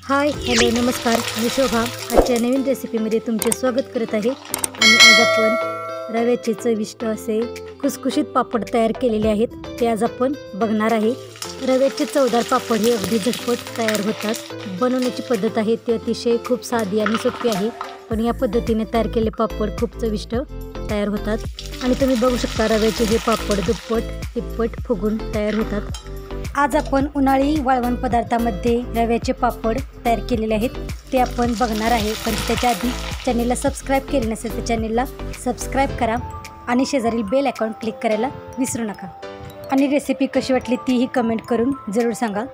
Hi hello नमस्कार, मी शोभा आजच्या नवीन रेसिपीमध्ये तुमचे स्वागत करत आहे। आणि आज आपण रव्याचे चविष्ट असे खुसखुशीत पापड तयार केलेले आहेत, ते आज आपण बघणार आहे। रव्याचे चवदार पापड हे अगदी झटपट तयार होतात। बनवण्याची पद्धत आहे ती अतिशय खूप साधी आणि सोपी आहे, पण या पद्धतीने तयार केलेले पापड खूप चविष्ट तयार होतात। आणि तुम्ही बघू शकता रव्याचे हे पापड दुप्पट तिप्पट फुगून तयार होतात। आज आपण उन्हाळी वाळवण पदार्थामध्ये रव्याचे पापड तयार केलेले आहेत, ते आपण बघणार आहे। पण त्याच्या आधी चॅनेलला सबस्क्राईब केले नसेल तर चॅनेलला सबस्क्राईब करा आणि शेजारील बेल आयकॉन क्लिक करायला विसरू नका। आणि रेसिपी कशी वाटली तीही कमेंट करून जरूर सांगा।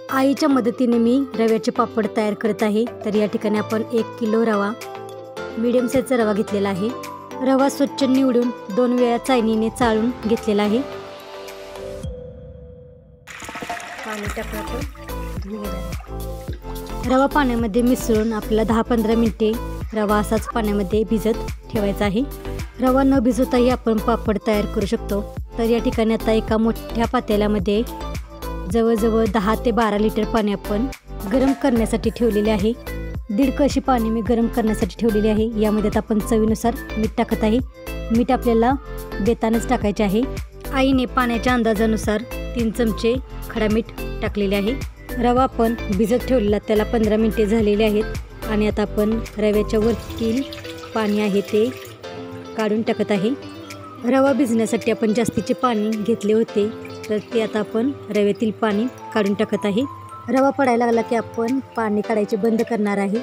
आईच्या मदतीने मी रव्याचे पापड तयार करत आहे। तर या ठिकाणी आपण 1 किलो रवा मीडियम साईजचा रवा घेतलेला आहे। रवा स्वच्छ निवडून 2 वेळा चाळणीने चाळून घेतलेला आहे। पाणी टाकून रवा पाण्यामध्ये मिसळून आपल्याला 10-15 मिनिटे रवा असाच पाण्यामध्ये भिजत ठेवायचा आहे। रवा न भिजवताही आपण पापड तयार करू शकतो। तर या ठिकाणी आता एका मोठ्या पातेल्यामध्ये जवळजवळ 10 ते 12 लिटर पाणी आपण गरम करण्यासाठी ठेवलेले आहे। 1.5 कशी पाणी मी गरम करण्यासाठी ठेवलेली आहे। यामध्ये आता आपण चवीनुसार मीठ टाकत आहे। मीठ आपल्याला बेतानच टाकायचे आहे। आईने पाण्याच्या अंदाजानुसार 3 चमचे खडा मीठ टाकलेले आहे। रवा आपण भिजत ठेवलेला त्याला 15 मिनिटे झालेले आहेत। आणि आता आपण रव्याच्या वरतील पाणी आहे ते काढून टाकत आहे। रवा भिजण्यासाठी आपण जास्तीचे पाणी घेतले होते, तर ते आता आपण रव्यातील पाणी काढून टाकत आहे। रवा पडायला लागला की आपण पाणी काढायचे बंद करणार आहे।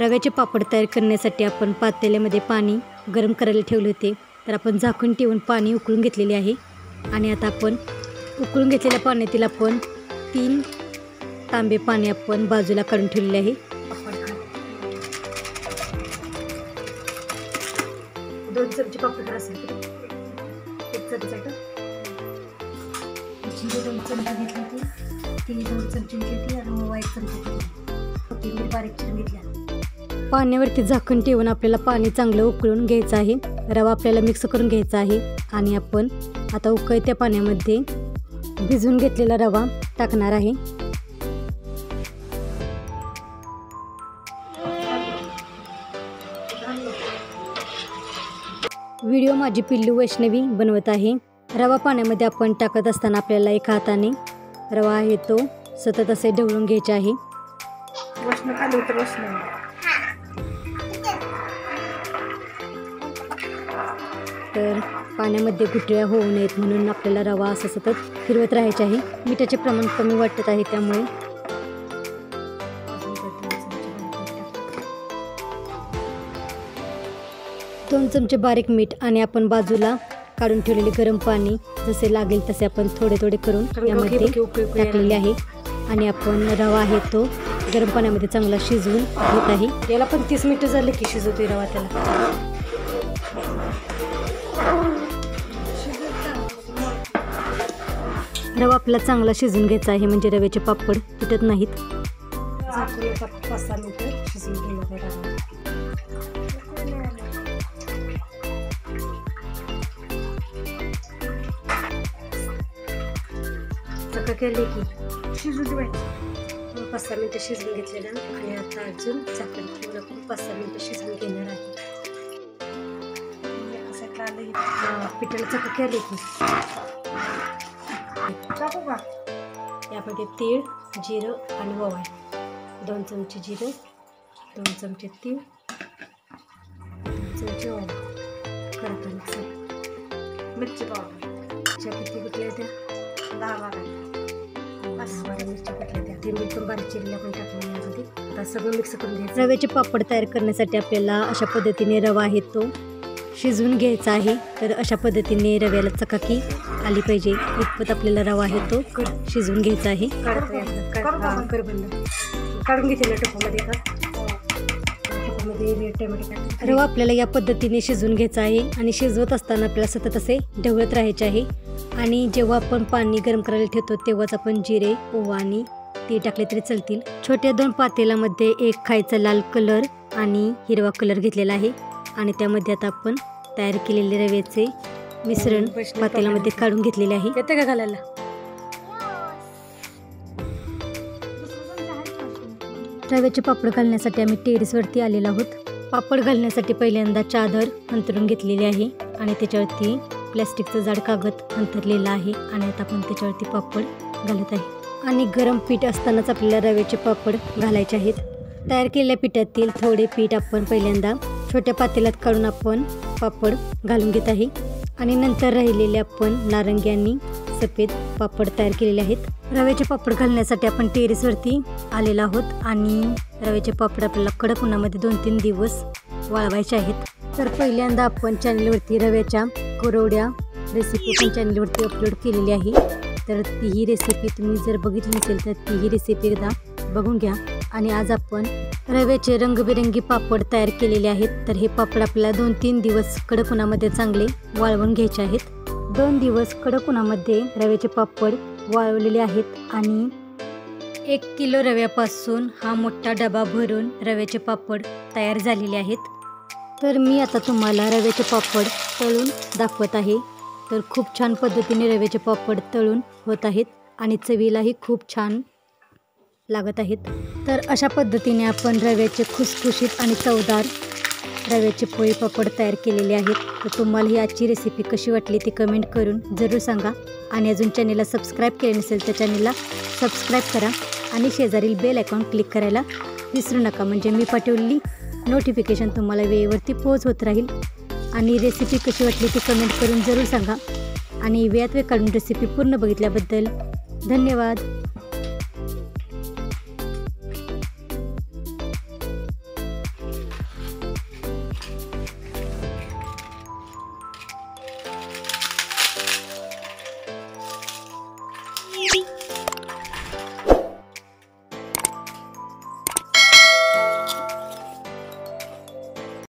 रव्याचे पापड तयार करण्यासाठी आपण पातेल्यामध्ये पाणी गरम करायला ठेवले होते, तर आपण झाकून ठेवून पाणी उकळून घेतलेले आहे। आणि आता आपण उकळून घेतलेल्या पाण्यातील आपण 3 तांबे पाणी आपण बाजूला काढून ठेवलेले आहे। 2 चमचे पापड असेल तर 1 चमचा का 2 चमचे घेतले होते, 2 चमचे घेतली आणि 1 चमचा कोथिंबीर बारीक चिरून घेतल्या। पाण्यावरती झाकण ठेवून आपल्याला पाणी चांगलं उकळून घ्यायचं आहे। रवा आपल्याला मिक्स करून घ्यायचा आहे। आणि आपण आता उकळत्या पाण्यामध्ये भिजवून घेतलेला रवा टाकणार आहे। व्हिडिओ माझी पिल्लू वैष्णवी बनवत आहे। रवा पाण्यामध्ये आपण टाकत असताना आपल्याला एका हाताने रवा आहे तो सतत असे ढवळून घ्यायचे आहे। तर पाण्यामध्ये गुठळ्या होऊ नयेत म्हणून आपल्याला रवा असं सतत फिरवत राहायचे आहे। मिठाचे प्रमाण कमी वाटत आहे त्यामुळे 2 चमचे बारीक मीठ आणि आपण बाजूला काढून ठेवलेले गरम पाणी जसे लागेल तसे आपण थोडे थोडे करून यामध्ये टाकलेले आहे। आणि आपण रवा आहे तो गरम पाण्यामध्ये चांगला शिजवून घेत आहे। याला पण 30 मिनिटं झाले की शिजवतोय रवा त्याला। रवा आपल्याला चांगला शिजवून घ्यायचा आहे, म्हणजे रव्याचे पापड तुटत नाहीत। 5-6 मिनिटं शिजवून घ्यायला केले की शिजून ठेवायचं। 5-6 मिनिटं शिजवून घेतलेलं आणि आता अजून झाकण ठेवून आपण 5-6 मिनिटं शिजवून घेणार आहे। पिठाला चक्क केले की यामध्ये तीळ जिरं आणि ओवा, 2 चमचे जिरं, 2 चमचे तीळ, 2 चमचे ओवा करतो मिक्सर। मिरची पावडर किती कुठल्या त्या 10-12 मिरच्या कुठल्या त्या ते पण बारीक चिरल्या पण टाकल्या यामध्ये। आता सगळं मिक्स करून घ्यायचं। रव्याचे पापड तयार करण्यासाठी आपल्याला अशा पद्धतीने रवा आहे तो शिजवून घ्यायचा आहे। तर अशा पद्धतीने रव्याला चकाकी आली पाहिजे इतपत आपल्याला रवा आहे तो शिजवून घ्यायचा आहे। काढून घेतलेल्या टोपामध्ये रवा आपल्याला या पद्धतीने शिजवून घ्यायचा आहे। आणि शिजवत असताना आपल्याला सतत असे ढवळत राहायचे आहे। आणि जेव्हा आपण पाणी गरम करायला ठेवतो तेव्हाच आपण जिरे ओवा आणि ती टाकले तरी चालतील। छोट्या 2 पातेल्यामध्ये एक खायचा लाल कलर आणि हिरवा कलर घेतलेला आहे आणि त्यामध्ये आता आपण तयार केलेले रव्याचे मिश्रण पातेल्यामध्ये काढून घेतलेले आहे। येते का घालायला? रव्याचे पापड घालण्यासाठी आम्ही टेरेसवरती आलेलो आहोत। पापड घालण्यासाठी पहिल्यांदा चादर अंथरून घेतलेली आहे आणि त्याच्यावरती प्लॅस्टिकचं जाड कागद अंथरलेला आहे आणि आता आपण त्याच्यावरती पापड घालत आहे आणि गरम पीठ असतानाच आपल्याला रव्याचे पापड घालायचे आहेत। तयार केलेल्या पिठातील थोडे पीठ आपण पहिल्यांदा छोट्या पातेल्यात काढून आपण पापड घालून घेत आहे आणि नंतर राहिलेले आपण नारंगी आणि सफेद पापड तयार केलेले आहेत। रव्याचे पापड घालण्यासाठी आपण टेरेसवरती आलेलो आहोत आणि रव्याचे पापड आपल्याला कडक उन्हामध्ये 2-3 दिवस वाळवायचे आहेत। तर पहिल्यांदा आपण चॅनलवरती रव्याच्या कुरवड्या रेसिपी पण चॅनलवरती अपलोड केलेली आहे, तर तीही रेसिपी तुम्ही जर बघितली नसेल तर तीही रेसिपी एकदा बघून घ्या। आणि आज आपण रव्याचे रंगबिरंगी पापड तयार केलेले आहेत, तर हे पापड आपल्याला 2-3 दिवस कडक उन्हामध्ये चांगले वाळवून घ्यायचे आहेत। 2 दिवस कडक उन्हामध्ये रव्याचे पापड वाळवलेले आहेत आणि 1 किलो रव्यापासून हा मोठा डबा भरून रव्याचे पापड तयार झालेले आहेत। तर मी आता तुम्हाला रव्याचे पापड तळून दाखवत आहे। तर खूप छान पद्धतीने रव्याचे पापड तळून होत आहेत आणि चवीलाही खूप छान लागत आहेत। तर अशा पद्धतीने आपण रव्याचे खुसखुशीत आणि चवदार रव्याचे पोळी पापड तयार केलेले आहेत। तर तुम्हाला ही आजची रेसिपी कशी वाटली ती कमेंट करून जरूर सांगा आणि अजून चॅनेलला सबस्क्राईब केले नसेल तर चॅनेलला सबस्क्राईब करा आणि शेजारील बेल आयकॉन क्लिक करायला विसरू नका, म्हणजे मी पाठवलेली नोटिफिकेशन तुम्हाला वेळेवरती पोहोच होत राहील। आणि रेसिपी कशी वाटली ती कमेंट करून जरूर सांगा आणि वेळात वेळ काढून रेसिपी पूर्ण बघितल्याबद्दल धन्यवाद।